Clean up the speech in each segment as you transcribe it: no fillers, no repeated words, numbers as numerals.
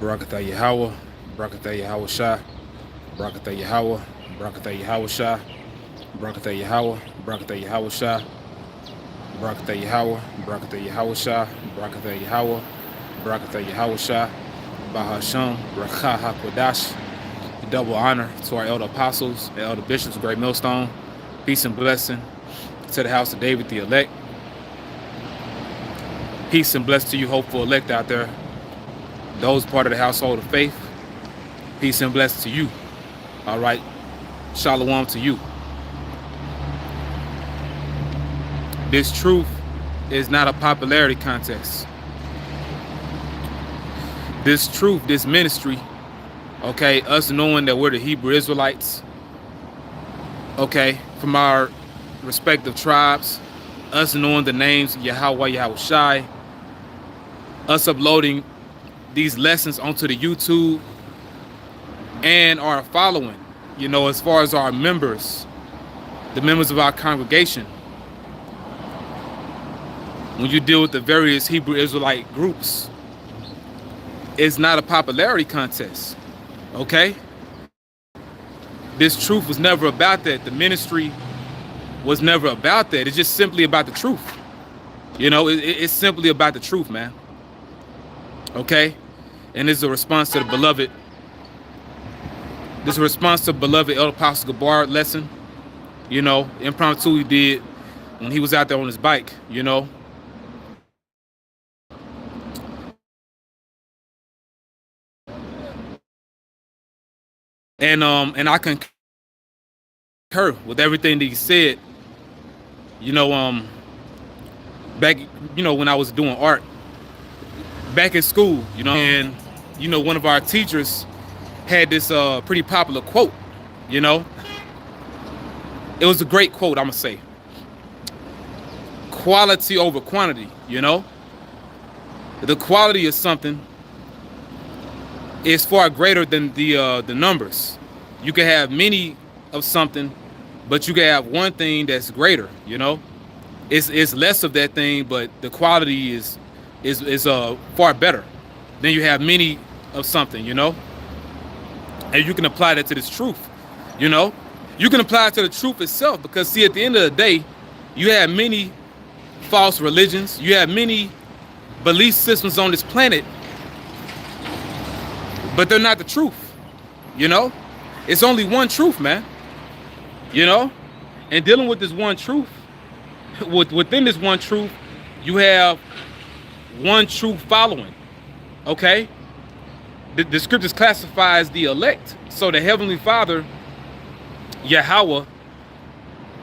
Barakatah Yahweh, Barakatah Yahweh Shah, Barakatah Yahweh, Barakatah Yahweh Shah, Barakatah Yahweh, Barakatah Yahweh Shah, Barakatah Yahweh, Barakatah Yahweh Shah, Barakatah Yahweh, Barakatah Yahweh Shah, Bahasham, Rakah HaKodash. Double honor to our elder apostles and elder bishops of Great Millstone. Peace and blessing to the house of David the elect. Peace and blessing to you, hopeful elect out there. Those part of the household of faith. Peace and blessing to you. All right. Shalom to you. This truth is not a popularity contest. This truth, this ministry, okay, us knowing that we're the Hebrew Israelites, okay, from our respective tribes, us knowing the names Yahweh, Yahweh Shai, us uploading these lessons onto the YouTube, and our following, as far as our members, the members of our congregation. When you deal with the various Hebrew Israelite groups, it's not a popularity contest, okay? This truth was never about that. The ministry was never about that. It's just simply about the truth. It's simply about the truth, man. Okay? And this is a response to the beloved. This is a response to beloved Elder Apostle Gabar lesson. Impromptu he did when he was out there on his bike, And I concur with everything that he said. Back, when I was doing art, back in school, and one of our teachers had this pretty popular quote. It was a great quote, I'm gonna say. Quality over quantity. The quality of something is far greater than the numbers. You can have many of something, but you can have one thing that's greater. It's less of that thing, but the quality is far better. Then you have many of something, and you can apply that to this truth. You can apply it to the truth itself, because see, at the end of the day, you have many false religions, you have many belief systems on this planet, but they're not the truth. It's only one truth, man. And dealing with this one truth, within this one truth, you have one truth following. Okay? The scriptures classifies the elect. So the Heavenly Father, Yahweh,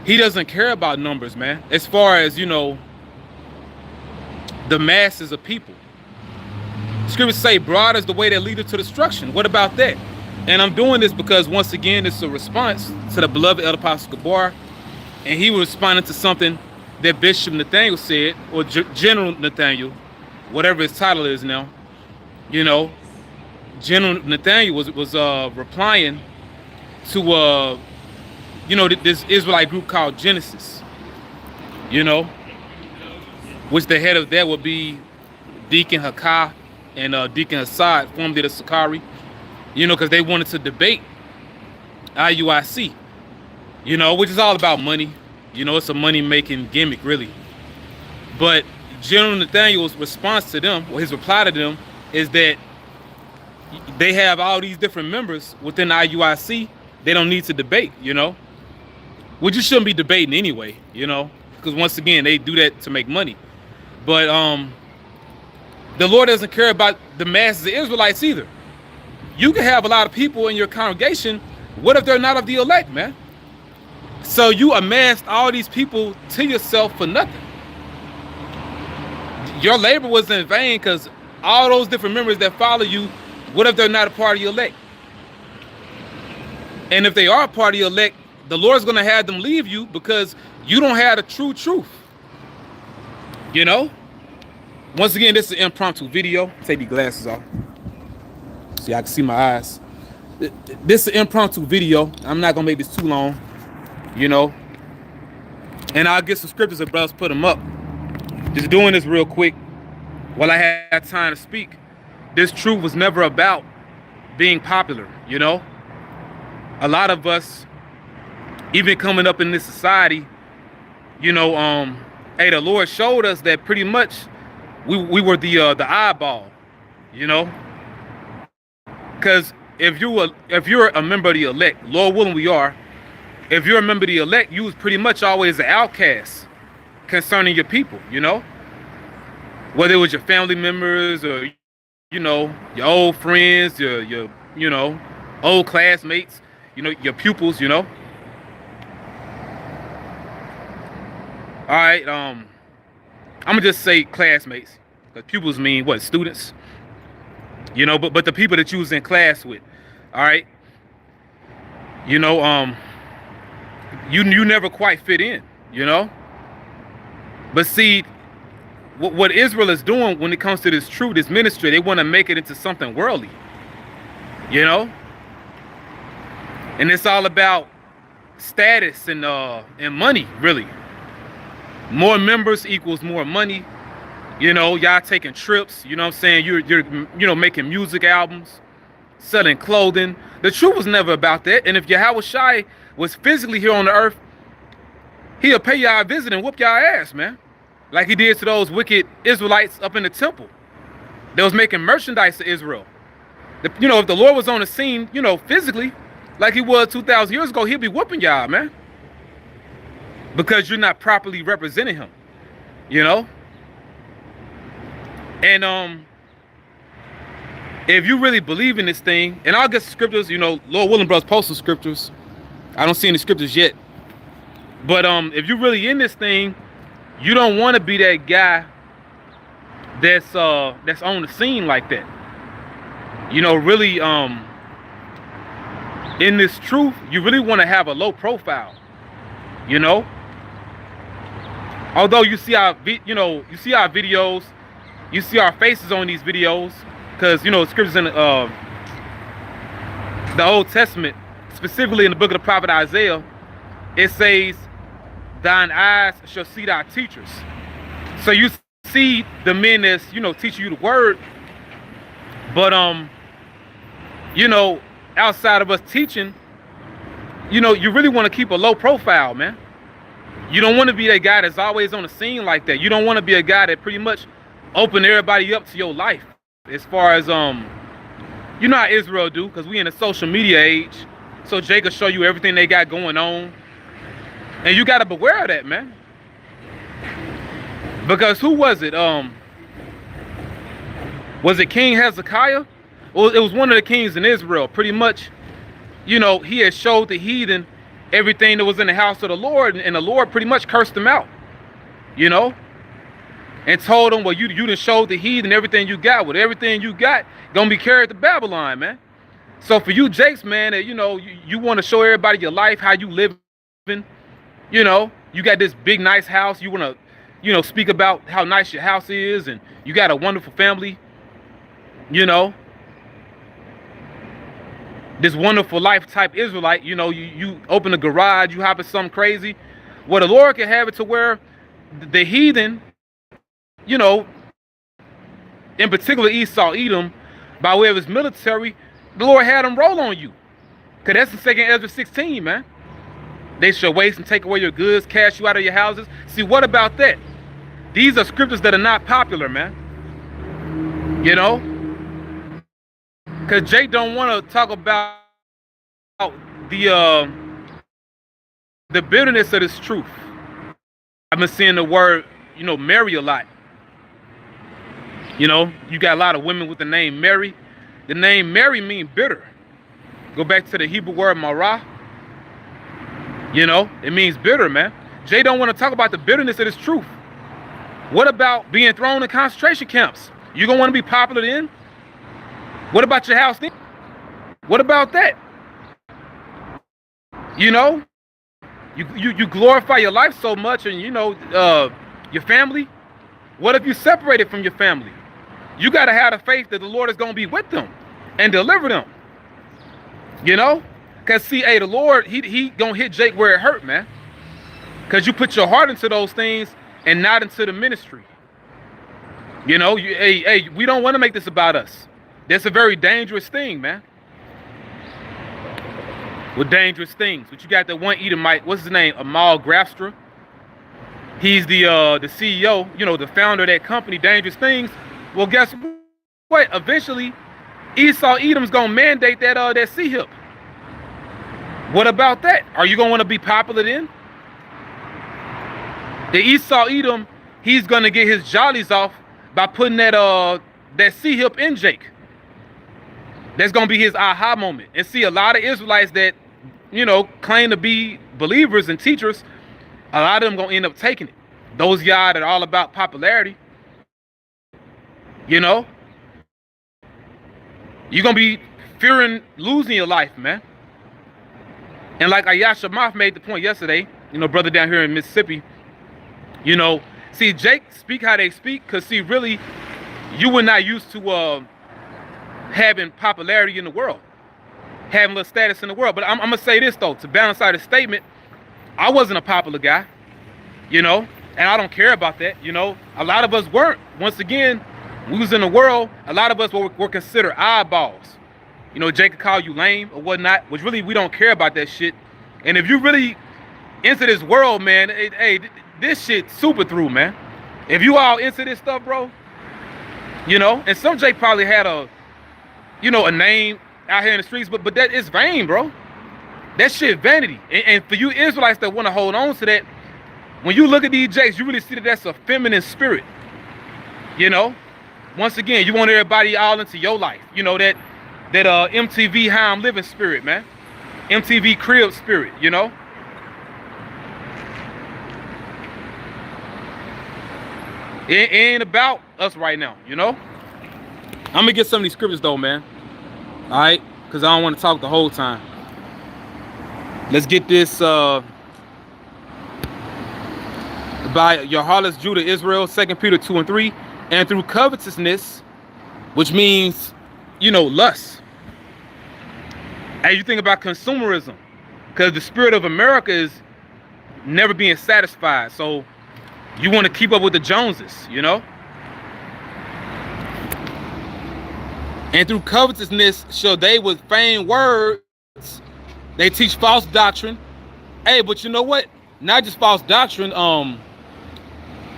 he doesn't care about numbers, man. As far as, the masses of people. Scriptures say broad is the way that leadeth to destruction. What about that? And I'm doing this because, once again, it's a response to the beloved Elder Apostle Gabar, and he was responding to something that Bishop Nathaniel said, or General Nathaniel, whatever his title is now. General Nathaniel was replying to this Israelite group called Genesis. Which the head of that would be Deacon Hakah and Deacon Hassad, formerly the Sakari, because they wanted to debate IUIC, which is all about money. It's a money-making gimmick, really. But General Nathaniel's response to them, or his reply to them, is that they have all these different members within IUIC. They don't need to debate, which you shouldn't be debating anyway, because once again, they do that to make money. But the Lord doesn't care about the masses of Israelites either. You can have a lot of people in your congregation. What if they're not of the elect, man? So you amassed all these people to yourself for nothing. Your labor was in vain, because all those different members that follow you, what if they're not a part of your elect? And if they are a part of your elect, the Lord's going to have them leave you because you don't have the true truth. Once again, this is an impromptu video. Take these glasses off so y'all can see my eyes. This is an impromptu video. I'm not going to make this too long, And I'll get some scriptures if brothers put them up. Just doing this real quick while I have time to speak. this truth was never about being popular, you know? A lot of us, even coming up in this society, you know, hey, the Lord showed us that pretty much we were the eyeball, you know? Because if you're a member of the elect, Lord willing we are, if you're a member of the elect, you was pretty much always an outcast concerning your people, you know? Whether it was your family members or, you know, your old friends, your you know, old classmates, you know, your pupils, you know? All right, I'm gonna just say classmates, because pupils mean what? Students, you know. But the people that you was in class with, all right, you know, you never quite fit in, you know. But see, what Israel is doing when it comes to this truth, this ministry, they want to make it into something worldly, you know. And it's all about status and money, really. More members equals more money. You know, y'all taking trips, you know what I'm saying? You're you know, making music albums, selling clothing. The truth was never about that. And if Yahweh Shai was physically here on the earth, he'll pay y'all a visit and whoop y'all ass, man. Like he did to those wicked Israelites up in the temple. They was making merchandise to Israel. You know, if the Lord was on the scene, you know, physically, like he was 2,000 years ago, he'll be whooping y'all, man. Because you're not properly representing him, you know? And if you really believe in this thing, and I'll get scriptures, you know, Lord willing, brothers, post some scriptures. I don't see any scriptures yet. But if you're really in this thing, you don't want to be that guy that's on the scene like that. You know, really, in this truth, you really want to have a low profile, you know? Although you see our, you know, you see our videos, you see our faces on these videos, because, you know, scriptures in the Old Testament, specifically in the book of the prophet Isaiah, it says, thine eyes shall see thy teachers. So you see the men that's, you know, teaching you the word, but, you know, outside of us teaching, you know, you really want to keep a low profile, man. You don't want to be that guy that's always on the scene like that. You don't want to be a guy that pretty much open everybody up to your life. As far as, you know how Israel do, because we in a social media age. So Jake will show you everything they got going on. And you got to beware of that, man. Because who was it? Was it King Hezekiah? Well, it was one of the kings in Israel. Pretty much, you know, he had showed the heathen everything that was in the house of the Lord, and the Lord pretty much cursed them out, you know, and told them, well, you done showed the heathen everything you got. With everything you got, gonna be carried to Babylon, man. So for you, Jakes, man, that, you know, you want to show everybody your life, how you living, you know, you got this big, nice house. You want to, you know, speak about how nice your house is, and you got a wonderful family, you know, this wonderful life type Israelite. You know, you open a garage, you hop in something crazy. Well, the Lord can have it to where the heathen, you know, in particular Esau, Edom, by way of his military, the Lord had them roll on you. Because that's in 2 Ezra 16, man. They shall waste and take away your goods, cast you out of your houses. See, what about that? These are scriptures that are not popular, man. You know? Because Jake don't want to talk about the bitterness of this truth. I've been seeing the word, you know, Mary a lot. You know, you got a lot of women with the name Mary. The name Mary means bitter. Go back to the Hebrew word marah. You know, it means bitter, man. Jay don't want to talk about the bitterness of this truth. What about being thrown in concentration camps? You gonna want to be popular then? What about your house then? What about that? You know, you glorify your life so much, and you know, your family. What if you separated from your family? You got to have the faith that the Lord is going to be with them and deliver them. You know? Because see, hey, the Lord, he going to hit Jake where it hurt, man. Because you put your heart into those things and not into the ministry. You know, hey, we don't want to make this about us. That's a very dangerous thing, man. With dangerous things. But you got that one Edomite, what's his name? Amal Grafstra. He's the CEO, you know, the founder of that company, Dangerous Things. Well, guess what? Eventually, Esau Edom's gonna mandate that C-hip. What about that? Are you gonna want to be popular then? The Esau Edom, he's gonna get his jollies off by putting that C-hip in Jake. That's gonna be his aha moment. And see, a lot of Israelites that, you know, claim to be believers and teachers, a lot of them gonna end up taking it. Those y'all that are all about popularity, you know, you're gonna be fearing losing your life, man. And like Ayasha Moth made the point yesterday, you know, brother down here in Mississippi, you know, see, Jake speak how they speak, because see, really, you were not used to having popularity in the world, having a little status in the world. But I'm gonna say this though, to balance out his statement, I wasn't a popular guy, you know, and I don't care about that, you know. A lot of us weren't. Once again, we was in the world, a lot of us were considered oddballs. You know, Jake could call you lame or whatnot, which really, we don't care about that shit. And if you really into this world, man, hey, this shit super through, man. If you all into this stuff, bro, you know, and some Jake probably had a, you know, a name out here in the streets, but that is vain, bro. That shit vanity. And for you Israelites that want to hold on to that, when you look at these Jakes, you really see that that's a feminine spirit. You know, once again, you want everybody all into your life. You know, that MTV How I'm Living spirit, man. MTV Crib spirit, you know. It ain't about us right now, you know. I'm gonna get some of these scriptures though, man. All right, because I don't want to talk the whole time. Let's get this by your harlots Judah Israel, 2 Peter 2 and 3, and through covetousness, which means, you know, lust. And you think about consumerism, because the spirit of America is never being satisfied. So you want to keep up with the Joneses, you know. And through covetousness shall they with vain words, they teach false doctrine. Hey, but you know what? Not just false doctrine,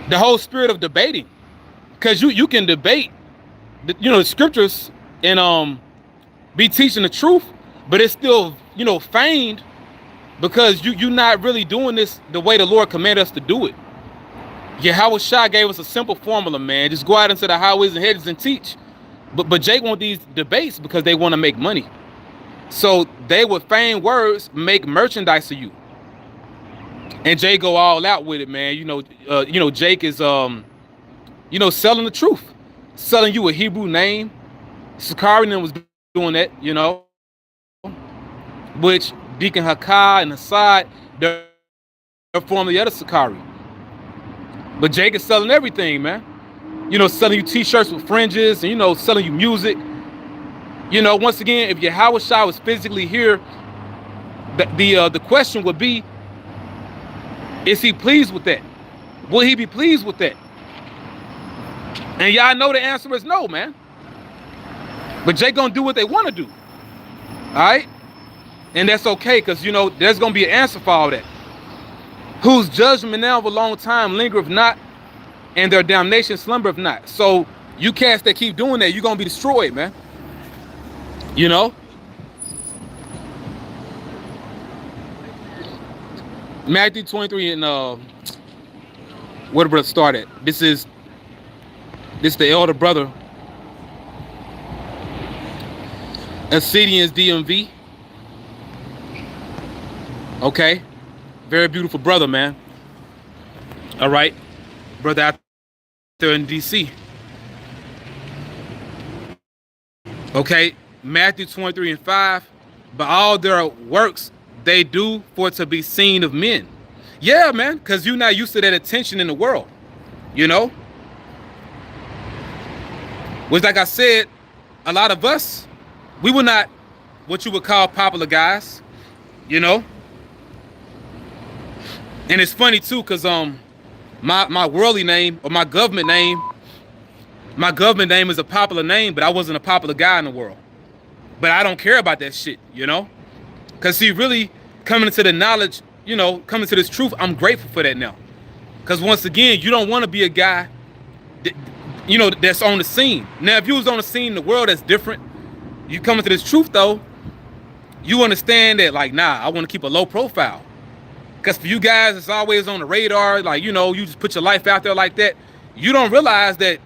the whole spirit of debating. Because you can debate, you know, the scriptures and be teaching the truth, but it's still, you know, feigned, because you're not really doing this the way the Lord commanded us to do it. Yahweh Shah gave us a simple formula, man. Just go out into the highways and hedges and teach. But Jake want these debates because they want to make money. So they with feigned words make merchandise of you. And Jake go all out with it, man. You know, Jake is you know, selling the truth, selling you a Hebrew name. Sakari was doing that, you know, which Deacon Hakah and Hassad, they're formerly other Sakari. But Jake is selling everything, man. You know, selling you t-shirts with fringes, and, you know, selling you music. You know, once again, if Yahweh Shah was physically here, the question would be, is he pleased with that? Will he be pleased with that? And y'all know the answer is no, man. But Jake gonna do what they want to do. All right? And that's okay, because, you know, there's gonna be an answer for all that. Whose judgment now of a long time lingereth not, and their damnation slumbereth not. So you cats that keep doing that, you're gonna be destroyed, man. You know? Matthew 23 and where the brother started. This is the elder brother. Ascidian's DMV. Okay. Very beautiful brother, man. All right. Brother out there in DC. Okay. Matthew 23 and 5. But all their works they do for it to be seen of men. Yeah, man. Because you're not used to that attention in the world. You know? Which, like I said, a lot of us, we were not what you would call popular guys. You know? And it's funny too, because my worldly name, or my government name, My government name is a popular name, but I wasn't a popular guy in the world. But I don't care about that shit, you know? Because see, really coming into the knowledge, you know, coming to this truth, I'm grateful for that now. Because once again, you don't want to be a guy, that, you know, that's on the scene. Now, if you was on the scene in the world, that's different. You come into this truth, though, you understand that, like, nah, I want to keep a low profile. Because for you guys, it's always on the radar. Like, you know, you just put your life out there like that. You don't realize that,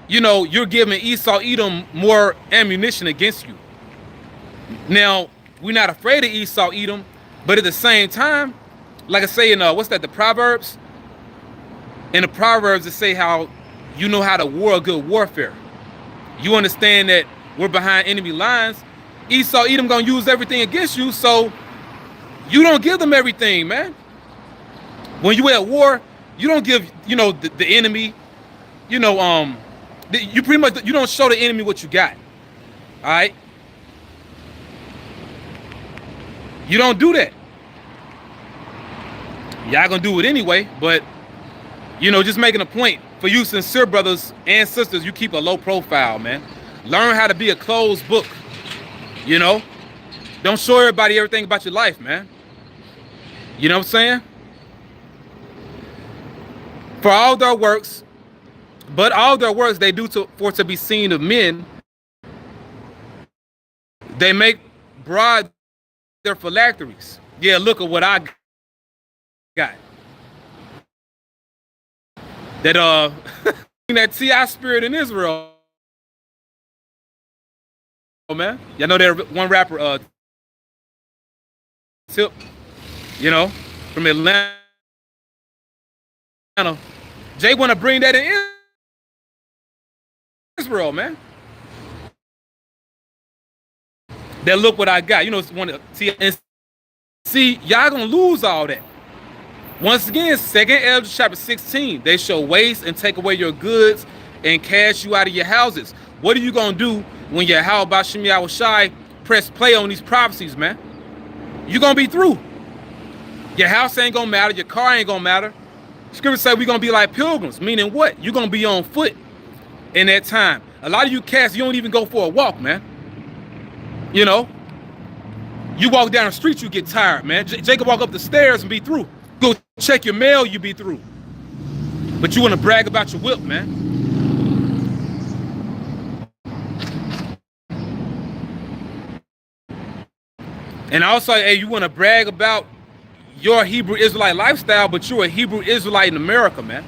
you know, you're giving Esau Edom more ammunition against you. Now, we're not afraid of Esau Edom, but at the same time, like I say in, what's that, the Proverbs? In the Proverbs, it say how you know how to war a good warfare. You understand that we're behind enemy lines. Esau Edom gonna use everything against you, so you don't give them everything, man. When you at war, you don't give, you know, the enemy, you know, you pretty much, you don't show the enemy what you got. All right? You don't do that. Y'all gonna do it anyway, but, you know, just making a point for you sincere brothers and sisters, you keep a low profile, man. Learn how to be a closed book, you know? Don't show everybody everything about your life, man. You know what I'm saying? For all their works, but all their works they do for to be seen of men, they make broad their phylacteries. Yeah, look at what I got. That that TI spirit in Israel, man. Y'all know that one rapper, Tip, you know, from Atlanta. Jay want to bring that in Israel, man. That look what I got. You know, it's one of TI. And see, y'all gonna lose all that. Once again, 2 Ezra chapter 16, they shall waste and take away your goods and cast you out of your houses. What are you going to do when Yahweh Bashim Yahushai press play on these prophecies, man? You're going to be through. Your house ain't going to matter. Your car ain't going to matter. Scripture say we're going to be like pilgrims, meaning what? You're going to be on foot in that time. A lot of you cats, you don't even go for a walk, man. You know? You walk down the street, you get tired, man. Jacob walk up the stairs and be through. Go check your mail, you be through. But you want to brag about your whip, man. And also, hey, you want to brag about your Hebrew Israelite lifestyle, but you're a Hebrew Israelite in America, man.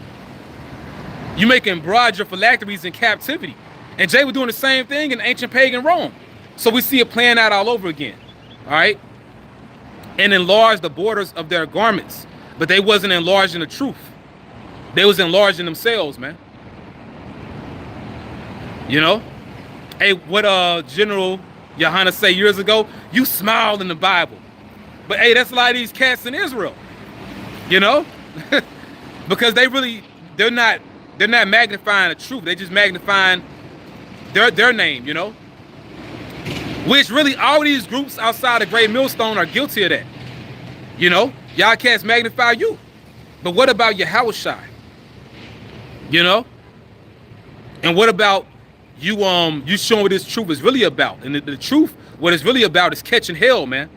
You making broad your phylacteries in captivity. And Jay was doing the same thing in ancient pagan Rome. So we see it playing out all over again. All right? And enlarge the borders of their garments. But they wasn't enlarging the truth. They was enlarging themselves, man. You know? Hey, what General Yohanan say years ago? You smiled in the Bible. But hey, that's a lot of these cats in Israel. You know? Because they're not magnifying the truth. They just magnifying their name, you know? Which really all these groups outside of Great Millstone are guilty of that. You know? Y'all cats magnify you. But what about Yahushai? You know? And what about you showing what this truth is really about? And the truth, what it's really about is catching hell, man.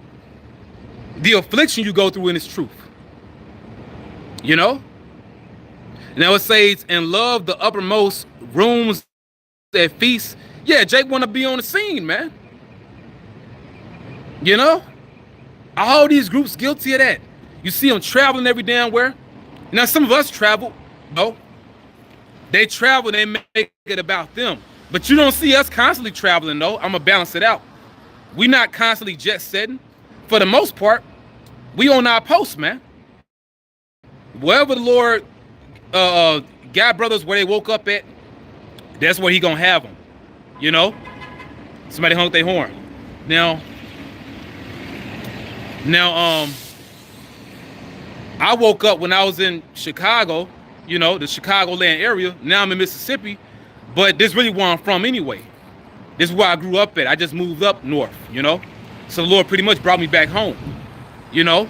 The affliction you go through in this truth. You know? Now it says, and love the uppermost rooms at feasts. Yeah, Jake want to be on the scene, man. You know? All these groups guilty of that. You see them traveling every damn where. Now, some of us travel. No. They travel, they make it about them. But you don't see us constantly traveling, though. I'm going to balance it out. We're not constantly jet setting. For the most part, we on our post, man. Wherever the Lord got brothers where they woke up at, that's where he going to have them. You know? Somebody honked their horn. Now, I woke up when I was in Chicago, you know, the Chicagoland area. Now I'm in Mississippi, but this is really where I'm from anyway. This is where I grew up at. I just moved up north, you know. So the Lord pretty much brought me back home, you know.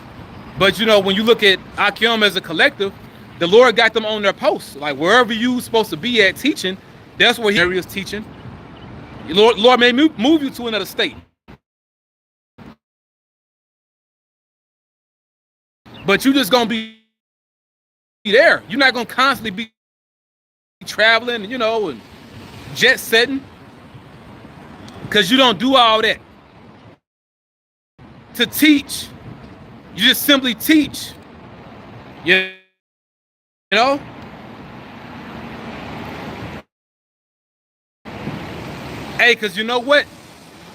But, you know, when you look at Akim as a collective, the Lord got them on their posts. Like, wherever you supposed to be at teaching, That's where he is teaching. Lord may move you to another state. But you just gonna be there. You're not gonna constantly be traveling, you know, and jet setting. Because you don't do all that. To teach, you just simply teach. You know? Hey, because you know what?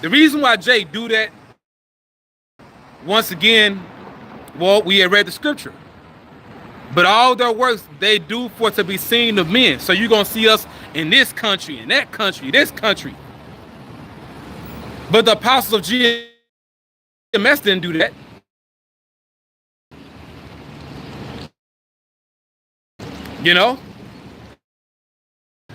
The reason why Jay do that, once again, well, we had read the scripture. But all their works they do for to be seen of men. So you're going to see us in this country, in that country, this country. But the apostles of GMS didn't do that. You know?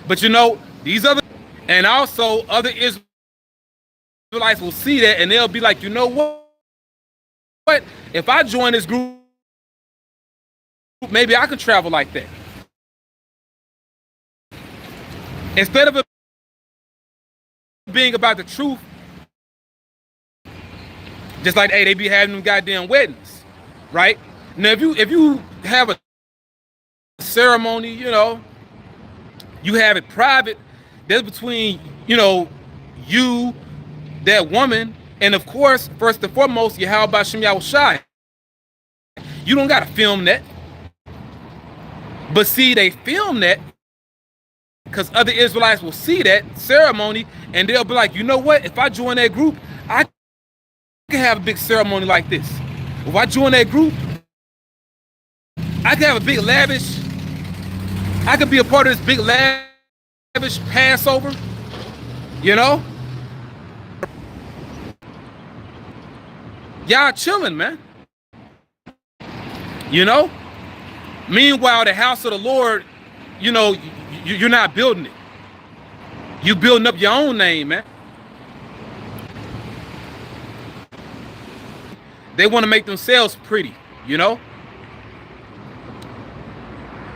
But you know, these other, and also other Israelites will see that and they'll be like, you know what? If I join this group, maybe I can travel like that. Instead of it being about the truth, just like, hey, they be having them goddamn weddings, right? Now, if you have a ceremony, you know, you have it private, that's between, you know, you, that woman, and of course, first and foremost, Yahweh B'Shem Yahushai. You don't gotta film that. But see, they film that because other Israelites will see that ceremony and they'll be like, you know what? If I join that group, I can have a big ceremony like this. If I join that group, I can have a big lavish, I could be a part of this big lavish Passover, you know? Y'all chilling, man. You know? Meanwhile, the house of the Lord, you know, you're not building it. You building up your own name, man. They want to make themselves pretty, you know?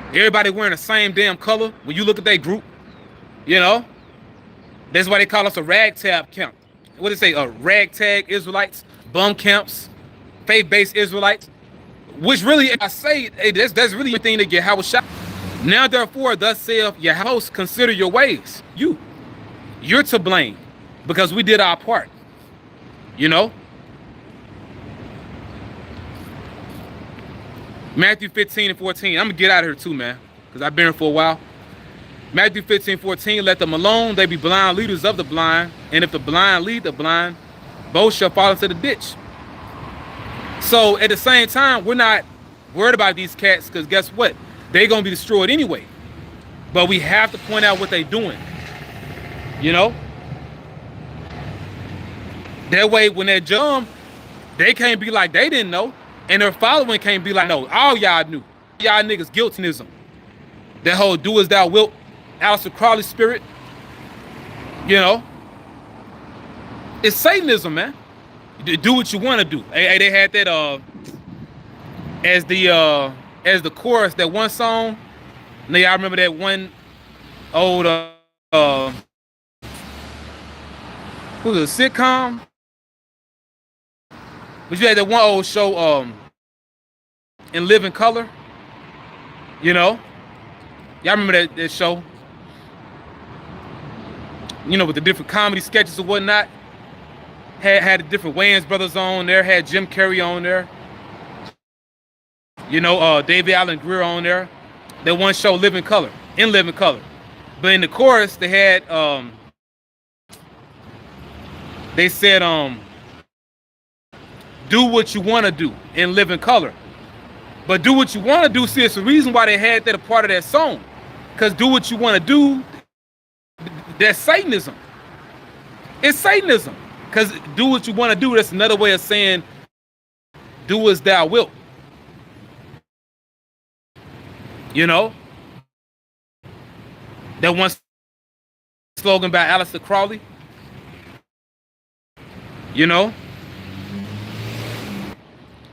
Everybody wearing the same damn color. When you look at that group, you know? That's why they call us a ragtag camp. What do they say? Ragtag Israelites, bum camps, faith-based Israelites. Which really, I say, hey, that's really the thing to get Yahweh shot. Now, therefore, thus saith Yahweh, consider your ways. You're to blame because we did our part. You know? Matthew 15 and 14. I'm going to get out of here too, man, because I've been here for a while. Matthew 15, 14. Let them alone. They be blind leaders of the blind. And if the blind lead the blind, both shall fall into the ditch. So at the same time, we're not worried about these cats because guess what? They're going to be destroyed anyway. But we have to point out what they're doing. You know? That way, when they jump, they can't be like they didn't know. And their following can't be like, no, all y'all knew. Y'all niggas guiltinism. That whole do as thou wilt, Aleister Crowley spirit. You know? It's Satanism, man. Do what you want to do. Hey, they had that as the chorus, that one song. Now y'all remember that one old what was it, a sitcom? But you had that one old show In Living Color. You know? Y'all remember that show? You know, with the different comedy sketches and whatnot. Had the different Wayans brothers on there, had Jim Carrey on there. You know, David Allen Greer on there. That one show, In Living Color. But in the chorus, they had, they said, do what you want to do in living color. But do what you want to do, see, it's the reason why they had that a part of that song. Because do what you want to do, that's Satanism. It's Satanism. Because do what you want to do, that's another way of saying, do as thou wilt. You know? That one slogan by Aleister Crowley. You know?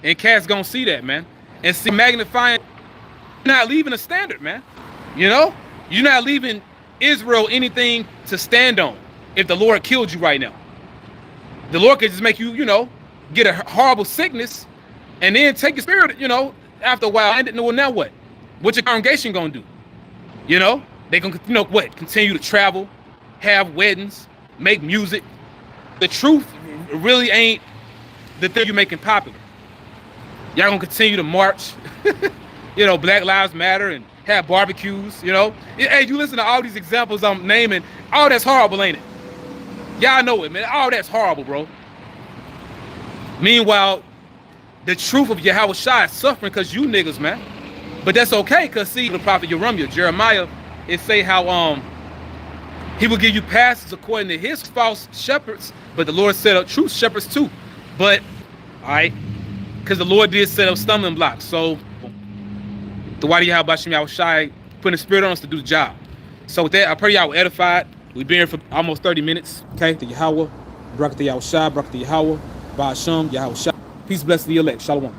And cats gonna see that, man. And see magnifying, you're not leaving a standard, man. You know? You're not leaving Israel anything to stand on if the Lord killed you right now. The Lord could just make you, get a horrible sickness and then take your spirit, after a while. And well, now what? What's your congregation gonna do? They gonna, continue to travel, have weddings, make music. The truth really ain't the thing you're making popular. Y'all gonna continue to march, Black Lives Matter, and have barbecues, Hey, you listen to all these examples I'm naming, all that's horrible, ain't it? Y'all know it, man. All that's horrible, bro. Meanwhile, the truth of Yahweh Shai is suffering because you niggas, man. But that's okay, because see, the prophet Jeremiah, it say how he will give you pastors according to his false shepherds, but the Lord set up true shepherds too. But, all right, because the Lord did set up stumbling blocks. So, the Wadi Yahweh Shai putting the spirit on us to do the job. So with that, I pray y'all were edified. We've been here for almost 30 minutes. Okay, the Yahweh, Barak the Yahweh Shai, Barak the Yahweh, Ba'asham, Yahweh Shai. Peace, blessed to the elect. Shalom.